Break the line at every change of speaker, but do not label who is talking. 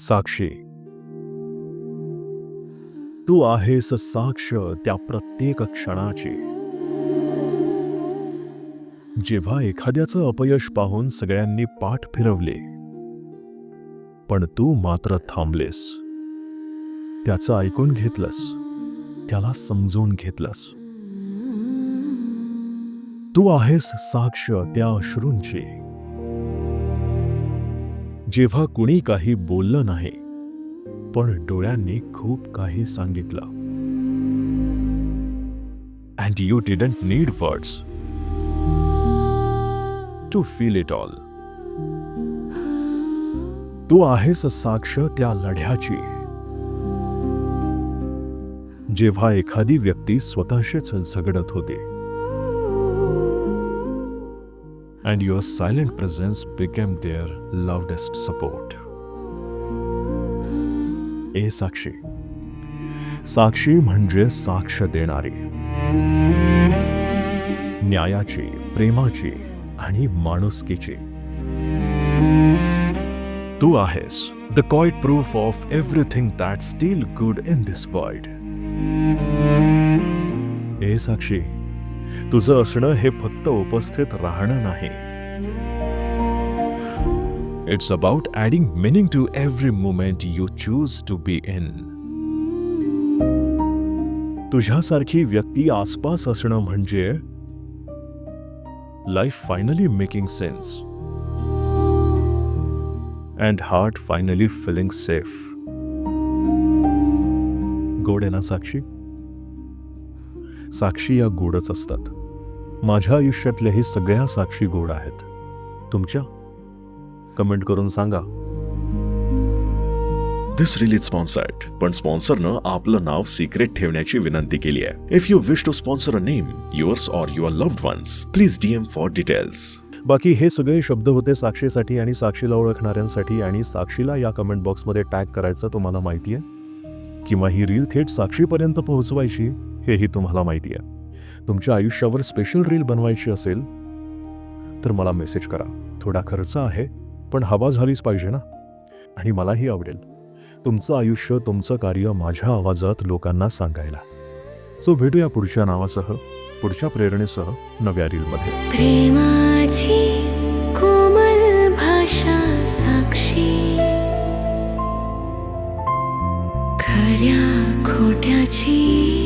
साक्षी, तू आहेस साक्ष त्या प्रत्येक क्षणाची. जेव्हा एखाद्याचं अपयश पाहून सगळ्यांनी पाठ फिरवले, पण तू मात्र थांबलेस. त्याचं ऐकून घेतलंस, त्याला समजून घेतलंस. तू आहेस साक्ष त्या अश्रूंची. जेव्हा कुणी काही बोललं नाही, पण डोळ्यांनी खूप काही सांगितलं. And you didn't need words to feel it all. तू आहेस साक्ष त्या लढ्याची. जेव्हा एखादी व्यक्ती स्वतःशीच झगडत होते, and your silent presence became their loudest support. ए साक्षी, साक्षी म्हणजे साक्ष देणारी, न्यायाची, प्रेमाची आणि माणुसकीची. तू आहेस the quiet proof of everything that's still good in this world. ए साक्षी, तुझं असणं हे फक्त उपस्थित राहणं नाही. It's about adding meaning to every moment you choose to be in. तुझ्यासारखी व्यक्ती आसपास असणं म्हणजे life finally making sense and heart finally feeling safe. गोड आहे ना साक्षी? साक्षी या गोडच असतात. माझ्या आयुष्यातल्याही सगळ्या साक्षी गोड आहेत. तुमच्या? कमेंट करून सांगा.
दिस रिलीज स्पॉन्सर्ड, पण स्पॉन्सरनं आपलं नाव सिक्रेट ठेवण्याची विनंती केली आहे. If you wish to sponsor a name, yours or your loved ones, please DM for details.
बाकी हे सगळे शब्द होते साक्षीसाठी आणि साक्षीला ओळखणाऱ्यांसाठी, आणि साक्षीला या कमेंट बॉक्समध्ये टॅग करायचं तुम्हाला माहिती आहे, किंवा ही रील थेट साक्षीपर्यंत पोहोचवायची हेही तुम्हाला माहिती आहे. तुमच्या आयुष्यावर स्पेशल रील बनवायची असेल तर मला मेसेज करा. थोडा खर्च आहे, पण हवा झालीच पाहिजे ना. आणि मलाही आवडेल तुमचं आयुष्य, तुमचं कार्य माझ्या आवाजात लोकांना सांगायला. सो भेटूया पुढच्या नावासह, पुढच्या प्रेरणेसह नव्या रीलमध्ये.
प्रेमाची कोमल भाषा साक्षी, खऱ्या खोट्याची